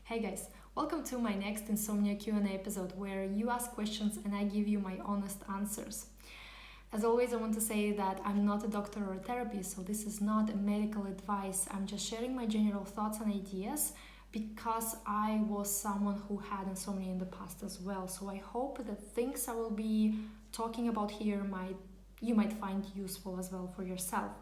Hey guys, welcome to my next Insomnia Q&A episode where you ask questions and I give you my honest answers. As always, I want to say that I'm not a doctor or a therapist, so this is not a medical advice. I'm just sharing my general thoughts and ideas because I was someone who had insomnia in the past as well. So I hope that things I will be talking about here you might find useful as well for yourself.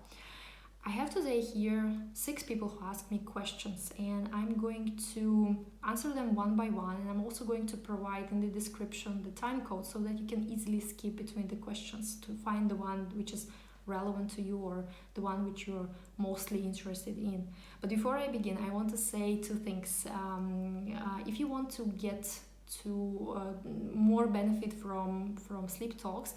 I have today here 6 people who ask me questions, and I'm going to answer them one by one, and I'm also going to provide in the description the time code so that you can easily skip between the questions to find the one which is relevant to you or the one which you're mostly interested in. But before I begin, I want to say 2 things. If you want to get to more benefit from sleep talks,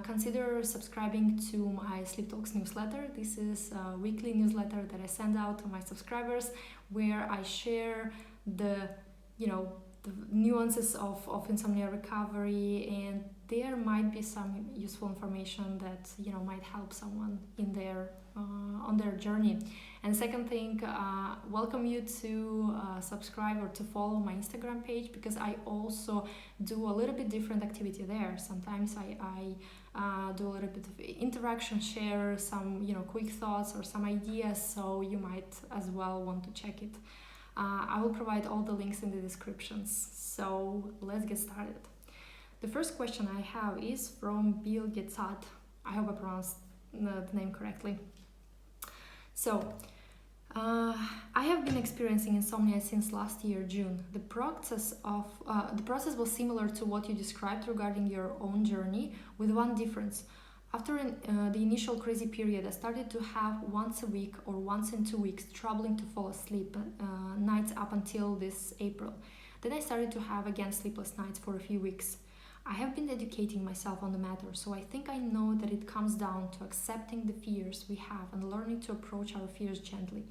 consider subscribing to my Sleep Talks newsletter. This is a weekly newsletter that I send out to my subscribers where I share the nuances of insomnia recovery, and there might be some useful information that might help someone in their on their journey. And second thing, welcome you to subscribe or to follow my Instagram page, because I also do a little bit different activity there. Sometimes I do a little bit of interaction, share some quick thoughts or some ideas, so you might as well want to check it. I will provide all the links in the descriptions. So let's get started. The first question I have is from Bill Getzat. I hope I pronounced the name correctly. So, I have been experiencing insomnia since last year, June. The process was similar to what you described regarding your own journey, with one difference. After the initial crazy period, I started to have once a week or once in 2 weeks troubling to fall asleep nights up until this April. Then I started to have again sleepless nights for a few weeks. I have been educating myself on the matter, so I think I know that it comes down to accepting the fears we have and learning to approach our fears gently.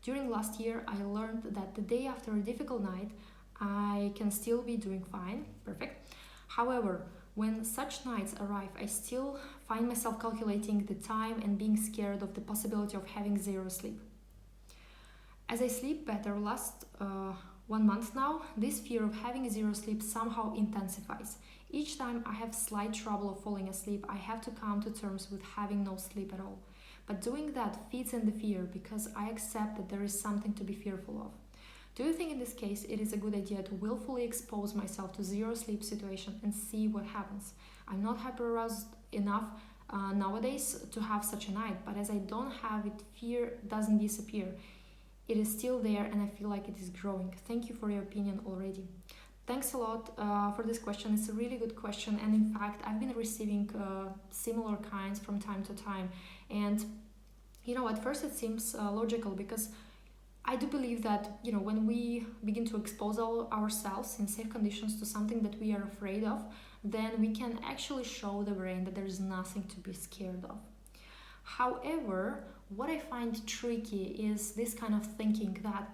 During last year, I learned that the day after a difficult night, I can still be doing fine, perfect. However, when such nights arrive, I still find myself calculating the time and being scared of the possibility of having zero sleep. As I sleep better last 1 month now, this fear of having zero sleep somehow intensifies. Each time I have slight trouble of falling asleep, I have to come to terms with having no sleep at all. But doing that feeds in the fear because I accept that there is something to be fearful of. Do you think in this case it is a good idea to willfully expose myself to zero sleep situation and see what happens? I'm not hyperaroused enough nowadays to have such a night, but as I don't have it, fear doesn't disappear. It is still there and I feel like it is growing. Thank you for your opinion already. Thanks a lot for this question. It's a really good question, and in fact I've been receiving similar kinds from time to time. And at first it seems logical, because I do believe that when we begin to expose ourselves in safe conditions to something that we are afraid of, then we can actually show the brain that there is nothing to be scared of. However, what I find tricky is this kind of thinking that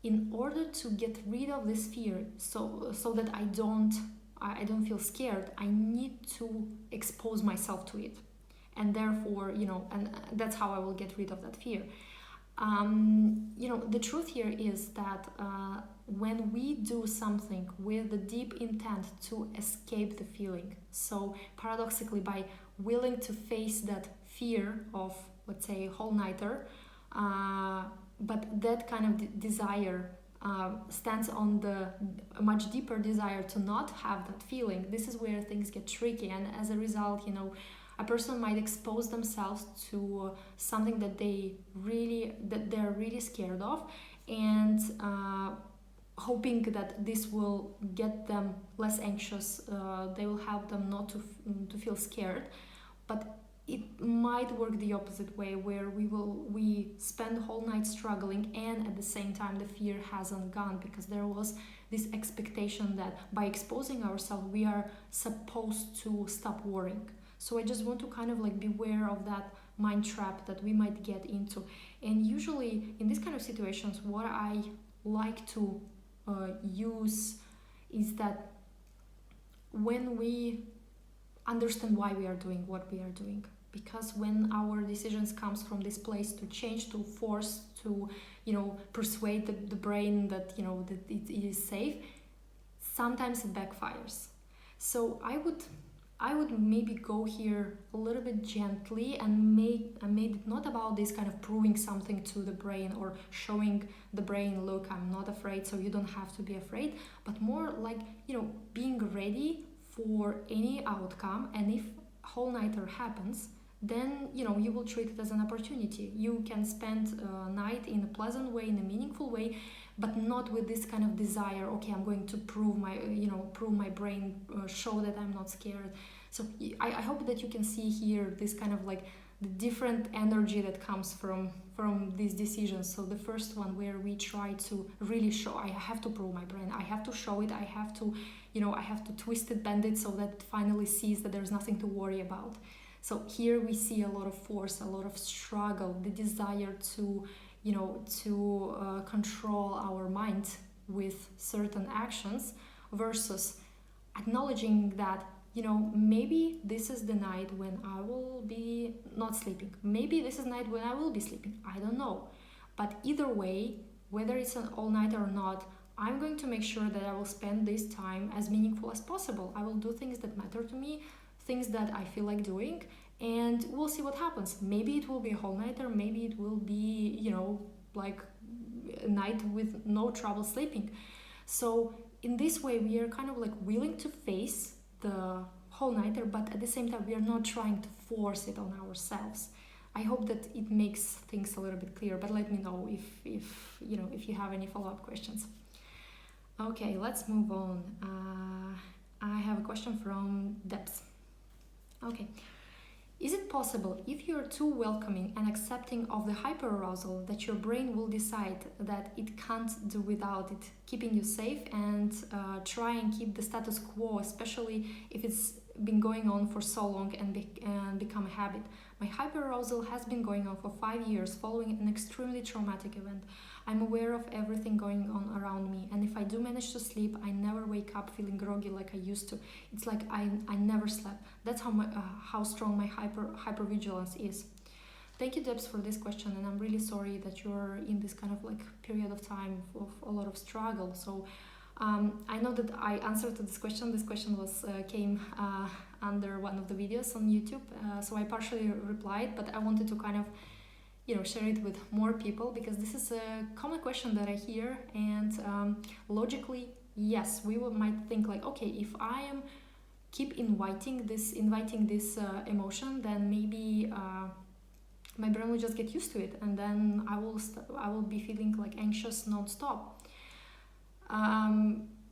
in order to get rid of this fear, so that I don't feel scared, I need to expose myself to it, and therefore and that's how I will get rid of that fear. The truth here is that when we do something with the deep intent to escape the feeling, so paradoxically by willing to face that fear of, let's say, whole-nighter, but that kind of desire stands on the much deeper desire to not have that feeling. This is where things get tricky, and as a result, a person might expose themselves to something that they're really scared of, and hoping that this will get them less anxious. They will help them not to feel scared, but it might work the opposite way, where we spend the whole night struggling, and at the same time the fear hasn't gone, because there was this expectation that by exposing ourselves we are supposed to stop worrying. So I just want to kind of beware of that mind trap that we might get into. And usually in these kind of situations, what I like to use is that when we understand why we are doing what we are doing, because when our decisions comes from this place to change, to force, to persuade the brain that that it is safe, sometimes it backfires. So I would maybe go here a little bit gently and made it not about this kind of proving something to the brain or showing the brain, look, I'm not afraid, so you don't have to be afraid, but more like, being ready for any outcome. And if whole nighter happens, then you will treat it as an opportunity. You can spend a night in a pleasant way, in a meaningful way, but not with this kind of desire, okay, I'm going to prove my brain, show that I'm not scared. So I hope that you can see here this kind of like the different energy that comes from these decisions. So the first one, where we try to really show, I have to prove my brain, I have to show it, I have to twist it, bend it, so that it finally sees that there's nothing to worry about. So here we see a lot of force, a lot of struggle, the desire to control our mind with certain actions, versus acknowledging that, maybe this is the night when I will be not sleeping. Maybe this is the night when I will be sleeping. I don't know. But either way, whether it's an all-nighter or not, I'm going to make sure that I will spend this time as meaningful as possible. I will do things that matter to me, things that I feel like doing, and we'll see what happens. Maybe it will be a whole nighter, maybe it will be, like a night with no trouble sleeping. So in this way, we are kind of like willing to face the whole nighter, but at the same time, we are not trying to force it on ourselves. I hope that it makes things a little bit clearer, but let me know if you have any follow-up questions. Okay, let's move on. I have a question from Debs. Okay. Is it possible, if you're too welcoming and accepting of the hyperarousal, that your brain will decide that it can't do without it, keeping you safe, and try and keep the status quo, especially if it's been going on for so long and become a habit? My hyperarousal has been going on for 5 years following an extremely traumatic event. I'm aware of everything going on around me, and if I do manage to sleep, I never wake up feeling groggy like I used to. It's like I never slept. That's how strong my hypervigilance is. Thank you, Debs, for this question, and I'm really sorry that you're in this kind of like period of time of a lot of struggle. So I know that I answered to this question. This question came under one of the videos on YouTube, so I partially replied, but I wanted to kind of share it with more people, because this is a common question that I hear. And logically, yes, we might think like, okay, if I am keep inviting this emotion, then maybe my brain will just get used to it, and then I will be feeling like anxious non-stop.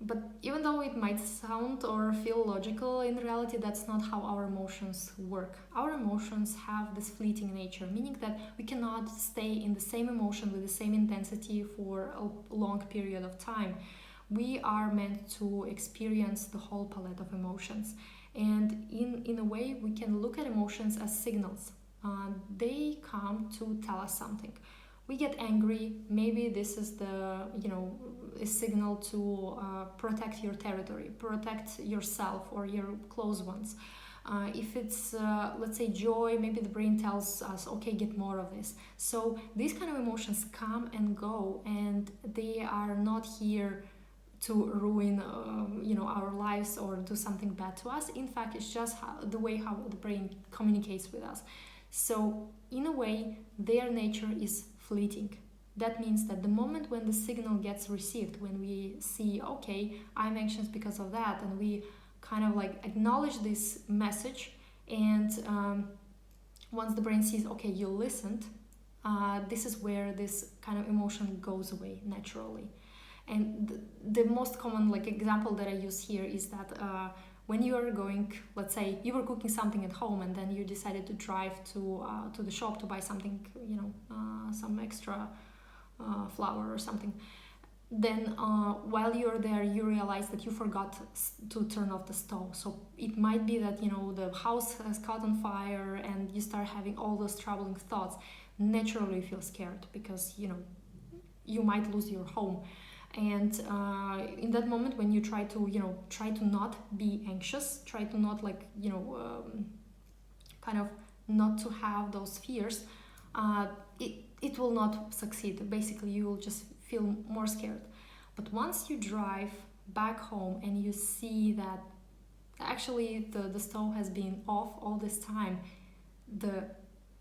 But even though it might sound or feel logical, in reality that's not how our emotions work. Our emotions have this fleeting nature, meaning that we cannot stay in the same emotion with the same intensity for a long period of time. We are meant to experience the whole palette of emotions. And in a way, we can look at emotions as signals. They come to tell us something. We get angry, maybe this is a signal to protect your territory, protect yourself or your close ones. If it's, let's say, joy, maybe the brain tells us, okay, get more of this. So these kind of emotions come and go, and they are not here to ruin our lives or do something bad to us. In fact, it's just the way how the brain communicates with us. So in a way, their nature is fleeting. That means that the moment when the signal gets received, when we see, okay, I'm anxious because of that, and we kind of like acknowledge this message, and once the brain sees, okay, you listened, this is where this kind of emotion goes away naturally. And the most common example that I use here is that when you are going, let's say you were cooking something at home, and then you decided to drive to the shop to buy something, some extra flour or something. Then while you're there, you realize that you forgot to turn off the stove. So it might be that the house has caught on fire, and you start having all those troubling thoughts. Naturally you feel scared, because you might lose your home. And in that moment, when you try to not be anxious, try to not kind of not to have those fears, it will not succeed. Basically, you will just feel more scared. But once you drive back home and you see that actually the stove has been off all this time, the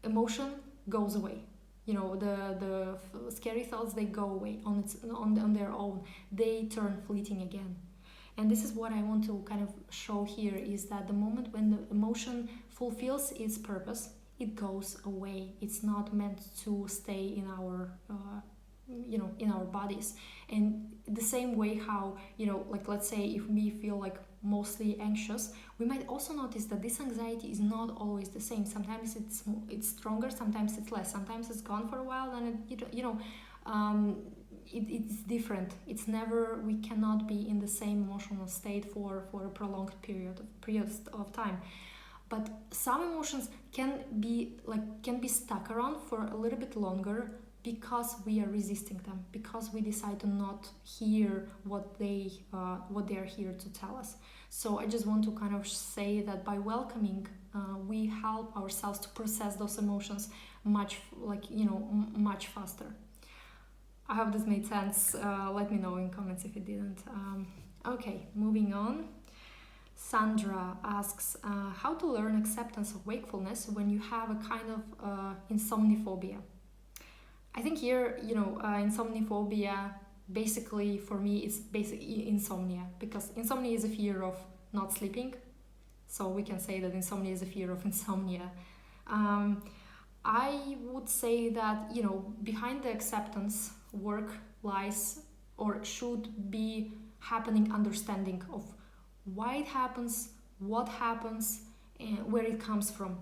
emotion goes away. The scary thoughts, they go away on their own. They turn fleeting again. And this is what I want to kind of show here, is that the moment when the emotion fulfills its purpose, it goes away. It's not meant to stay in our in our bodies. And the same way how, like, let's say if we feel like mostly anxious, we might also notice that this anxiety is not always the same. Sometimes it's stronger, sometimes it's less, sometimes it's gone for a while, and it's different. It's never, we cannot be in the same emotional state for a prolonged period of time. But some emotions can be stuck around for a little bit longer because we are resisting them, because we decide to not hear what they are here to tell us. So I just want to kind of say that by welcoming, we help ourselves to process those emotions much faster. I hope this made sense. Let me know in comments if it didn't. Okay, moving on. Sandra asks, how to learn acceptance of wakefulness when you have a kind of insomniphobia. I think here, insomniphobia, basically for me, it's basically insomnia, because insomnia is a fear of not sleeping. So we can say that insomnia is a fear of insomnia. I would say that, behind the acceptance work lies, or should be happening, understanding of why it happens, what happens, and where it comes from.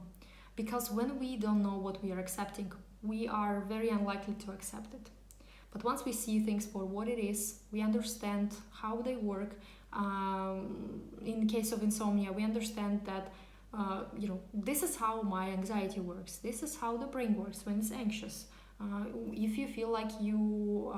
Because when we don't know what we are accepting, we are very unlikely to accept it. But once we see things for what it is, we understand how they work. In case of insomnia, we understand that this is how my anxiety works. This is how the brain works when it's anxious. If you feel like your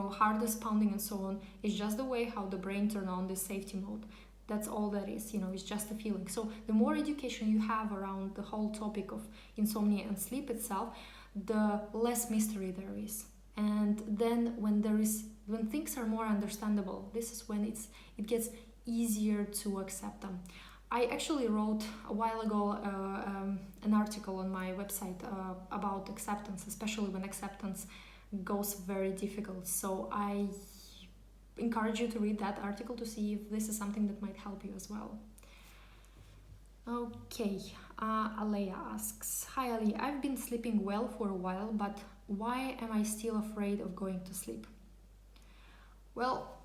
heart is pounding and so on, it's just the way how the brain turns on this safety mode. That's all that is, it's just a feeling. So the more education you have around the whole topic of insomnia and sleep itself, the less mystery there is. And then when things are more understandable, this is when it gets easier to accept them. I actually wrote a while ago an article on my website about acceptance, especially when acceptance goes very difficult. So I encourage you to read that article to see if this is something that might help you as well. Okay, Alea asks, hi Ali, I've been sleeping well for a while, but why am I still afraid of going to sleep? Well,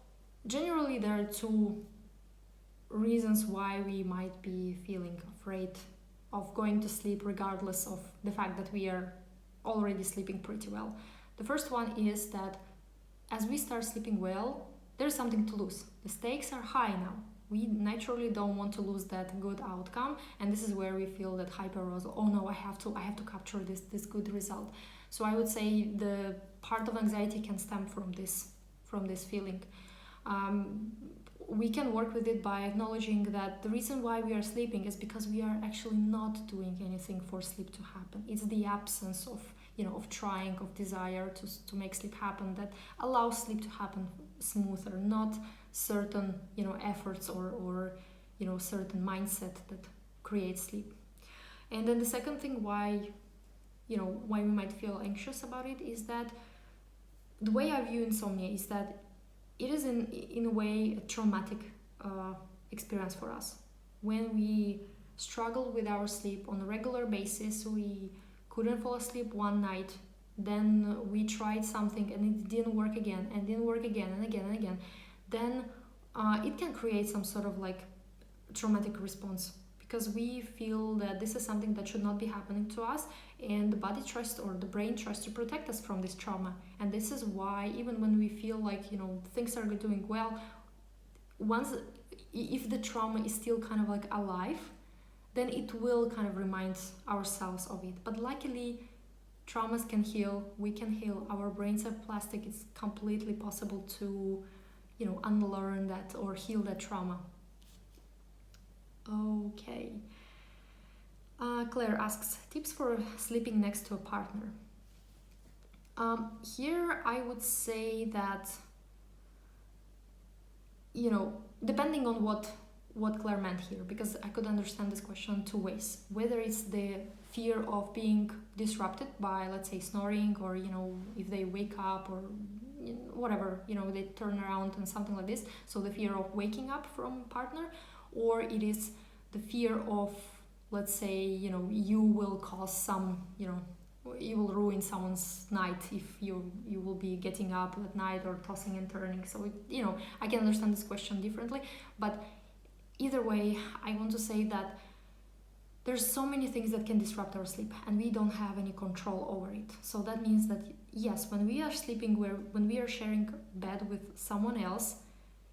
generally there are two reasons why we might be feeling afraid of going to sleep, regardless of the fact that we are already sleeping pretty well. The first one is that as we start sleeping well, there's something to lose. The stakes are high now. We naturally don't want to lose that good outcome, and this is where we feel that hyperarousal. Oh no, I have to capture this good result. So I would say the part of anxiety can stem from this feeling. We can work with it by acknowledging that the reason why we are sleeping is because we are actually not doing anything for sleep to happen. It's the absence of trying, of desire to make sleep happen, that allows sleep to happen smoother, not certain efforts or certain mindset that creates sleep. And then the second thing why we might feel anxious about it is that the way I view insomnia is that it is in a way a traumatic experience for us. When we struggle with our sleep on a regular basis, we couldn't fall asleep one night, then we tried something and it didn't work again and didn't work again and again and again, then it can create some sort of like traumatic response, because we feel that this is something that should not be happening to us, and the body tries to, or the brain tries to protect us from this trauma. And this is why even when we feel like things are doing well, if the trauma is still kind of like alive, then it will kind of remind ourselves of it. But luckily, traumas can heal, we can heal, our brains are plastic, it's completely possible to unlearn that or heal that trauma. Okay. Claire asks, tips for sleeping next to a partner. Here I would say that, depending on what Claire meant here, because I could understand this question two ways. Whether it's the fear of being disrupted by, let's say, snoring, or, if they wake up, or whatever, they turn around and something like this. So the fear of waking up from partner, or it is the fear of, let's say, you will cause some, you will ruin someone's night if you will be getting up at night or tossing and turning. So I can understand this question differently, but either way, I want to say that there's so many things that can disrupt our sleep, and we don't have any control over it. So that means that yes, when we are sleeping, when we are sharing bed with someone else,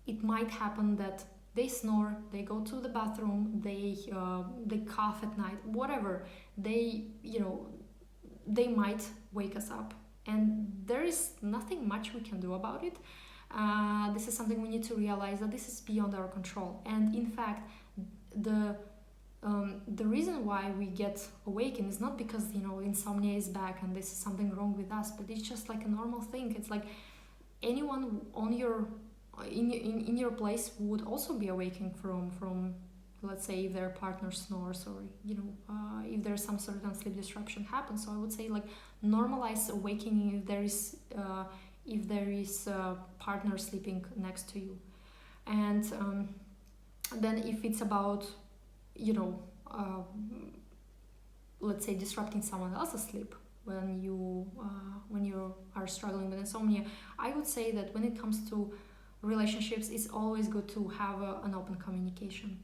it might happen that they snore, they go to the bathroom, they cough at night, whatever. They might wake us up, and there is nothing much we can do about it. This is something we need to realize, that this is beyond our control. And in fact, the reason why we get awakened is not because insomnia is back and this is something wrong with us, but it's just like a normal thing. It's like anyone on in your place would also be awaking from let's say, if their partner snores, or if there's some certain sleep disruption happens. So I would say, like, normalize awakening if there is a partner sleeping next to you. And then if it's about let's say, disrupting someone else's sleep when you are struggling with insomnia, I would say that when it comes to relationships, it's always good to have an open communication.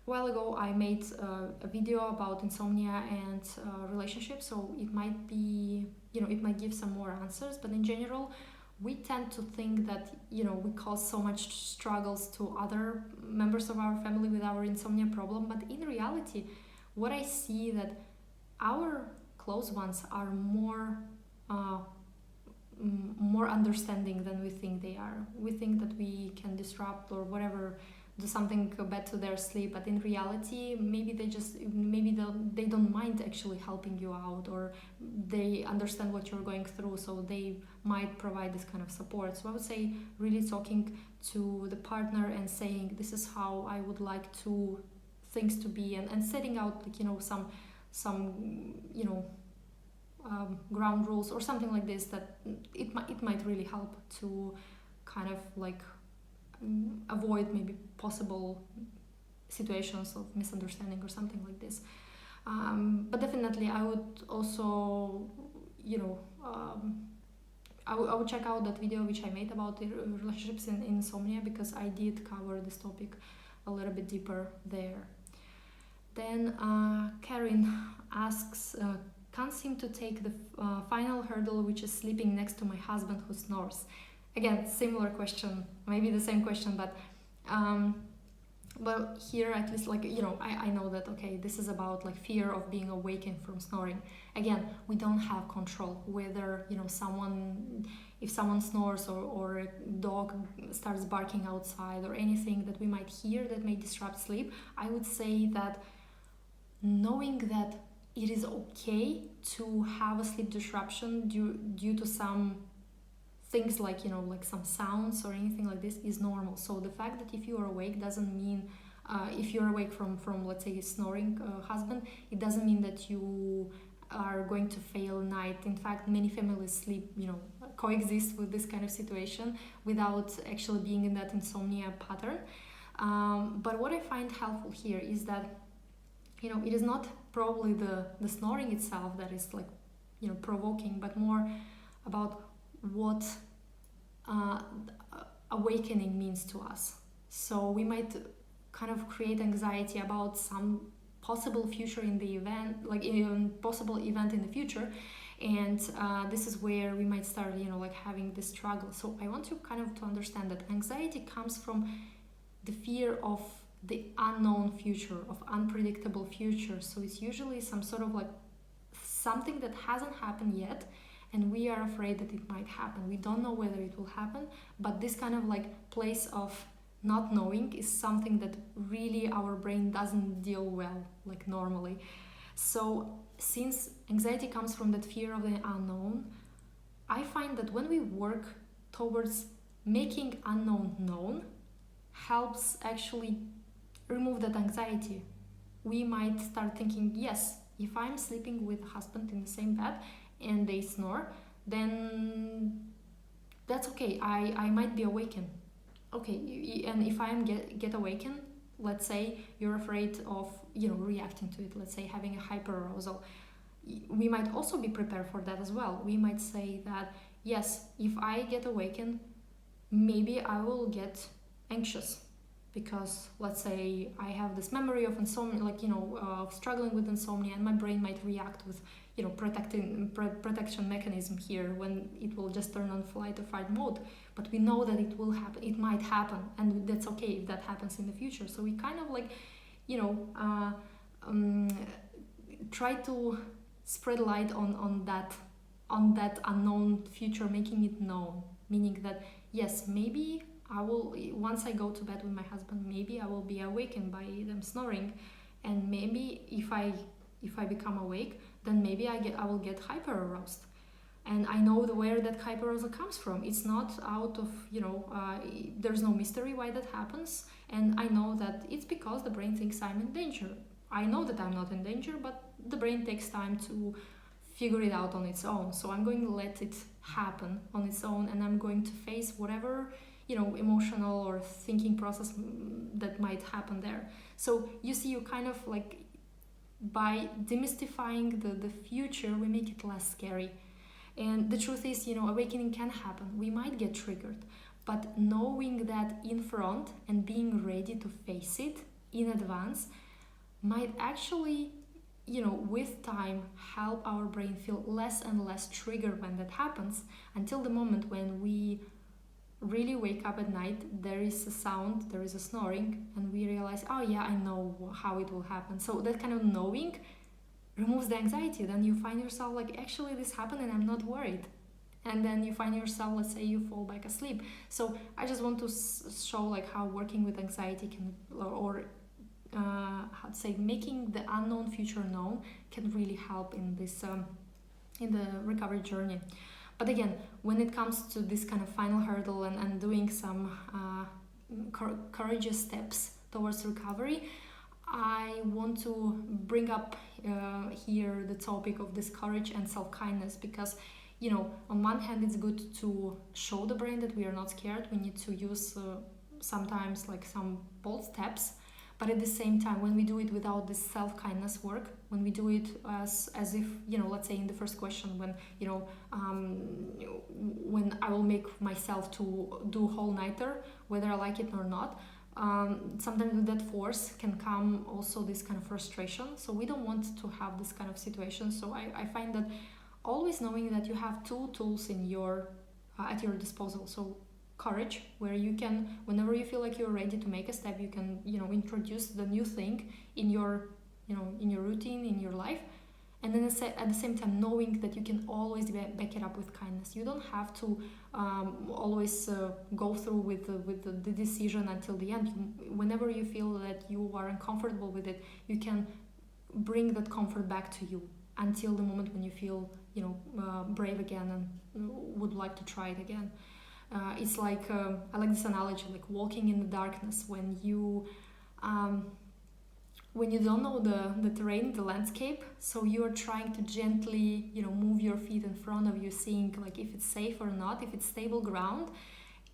A while ago, I made a video about insomnia and relationships, so it might be, it might give some more answers. But in general, we tend to think that we cause so much struggles to other members of our family with our insomnia problem. But in reality, what I see, that our close ones are more understanding than we think they are. We think that we can disrupt or whatever, do something bad to their sleep, but in reality, maybe they don't mind actually helping you out, or they understand what you're going through, so they might provide this kind of support. So I would say, really talking to the partner and saying, this is how I would like things to be, and setting out, like, some ground rules or something like this, that it might really help to kind of like avoid maybe possible situations of misunderstanding or something like this. But definitely, I would also, I would check out that video which I made about the relationships in insomnia, because I did cover this topic a little bit deeper there. Then Karen asks, can't seem to take the final hurdle, which is sleeping next to my husband who snores. Again, similar question, maybe the same question, but well, here at least, like, I know that, okay, this is about like fear of being awakened from snoring. Again, we don't have control whether if someone snores, or a dog starts barking outside, or anything that we might hear that may disrupt sleep. I would say that knowing that it is okay to have a sleep disruption due to some things like some sounds or anything like this is normal. So the fact that if you are awake doesn't mean if you're awake from let's say, a snoring husband, it doesn't mean that you are going to fail night. In fact, many families coexist with this kind of situation without actually being in that insomnia pattern. But what I find helpful here is that it is not probably the snoring itself that is like provoking, but more about what awakening means to us. So we might kind of create anxiety about some possible future in the event, like even possible event in the future, and this is where we might start having this struggle. So I want you kind of to understand that anxiety comes from the fear of the unknown future, of unpredictable future. So it's usually some sort of like something that hasn't happened yet, and we are afraid that it might happen. We don't know whether it will happen, but this kind of like place of not knowing is something that really our brain doesn't deal well, like normally. So since anxiety comes from that fear of the unknown, I find that when we work towards making unknown known, helps actually remove that anxiety. We might start thinking, yes, if I'm sleeping with a husband in the same bed and they snore, then that's okay. I might be awakened. Okay, and if I'm get awakened, let's say you're afraid of reacting to it. Let's say having a hyperarousal. We might also be prepared for that as well. We might say that yes, if I get awakened, maybe I will get anxious because let's say I have this memory of insomnia, struggling with insomnia, and my brain might react with protection mechanism here when it will just turn on flight or fight mode. But we know that it will happen, it might happen, and that's okay if that happens in the future. So we kind of try to spread light on that unknown future, making it known, meaning that yes, maybe I will, once I go to bed with my husband, maybe I will be awakened by them snoring, and maybe if I become awake, then maybe I will get hyperaroused. And I know where that hyperarousal comes from. It's not out of, there's no mystery why that happens. And I know that it's because the brain thinks I'm in danger. I know that I'm not in danger, but the brain takes time to figure it out on its own. So I'm going to let it happen on its own, and I'm going to face whatever emotional or thinking process that might happen there. So you see, you kind of by demystifying the future, we make it less scary. And the truth is, awakening can happen. We might get triggered, but knowing that in front and being ready to face it in advance might actually, with time, help our brain feel less and less triggered when that happens, until the moment when we really wake up at night, there is a sound, there is a snoring, and we realize, oh yeah, I know how it will happen. So that kind of knowing removes the anxiety. Then you find yourself actually this happened and I'm not worried. And then you find yourself, let's say you fall back asleep. So I just want to show how working with anxiety can, or how to say, making the unknown future known can really help in this in the recovery journey. But again, when it comes to this kind of final hurdle and doing some courageous steps towards recovery, I want to bring up here the topic of this courage and self-kindness, because on one hand it's good to show the brain that we are not scared. We need to use sometimes some bold steps, but at the same time, when we do it without this self-kindness work, when we do it as if, let's say in the first question, when when I will make myself to do whole-nighter, whether I like it or not, sometimes with that force can come also this kind of frustration. So we don't want to have this kind of situation. So I find that always knowing that you have two tools in your at your disposal. So courage, where you can, whenever you feel like you're ready to make a step, you can introduce the new thing in your in your routine, in your life. And then at the same time, knowing that you can always back it up with kindness. You don't have to always go through with the decision until the end. Whenever you feel that you are uncomfortable with it, you can bring that comfort back to you until the moment when you feel brave again and would like to try it again. It's I like this analogy, like walking in the darkness. When you don't know the terrain, the landscape, so you are trying to gently, move your feet in front of you, seeing if it's safe or not, if it's stable ground,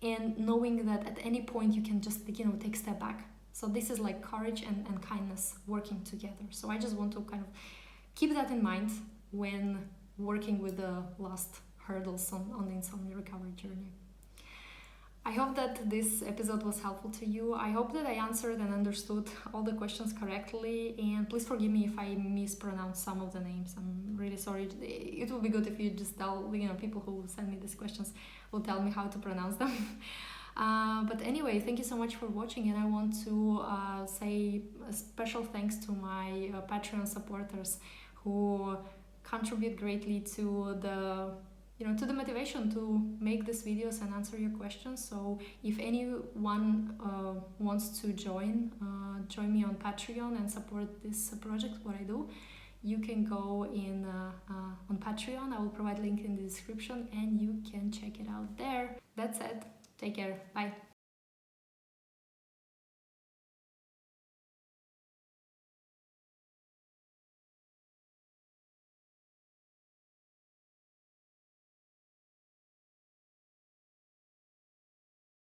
and knowing that at any point you can just, take a step back. So this is courage and kindness working together. So I just want to kind of keep that in mind when working with the last hurdles on the insomnia recovery journey. I hope that this episode was helpful to you. I hope that I answered and understood all the questions correctly, and please forgive me if I mispronounced some of the names. I'm really sorry. It would be good if you just tell, people who send me these questions will tell me how to pronounce them. But anyway, thank you so much for watching, and I want to say a special thanks to my Patreon supporters who contribute greatly to the to the motivation to make these videos and answer your questions. So if anyone wants to join me on Patreon and support this project, what I do, you can go in on Patreon. I will provide link in the description and you can check it out there. That's it. Take care. Bye.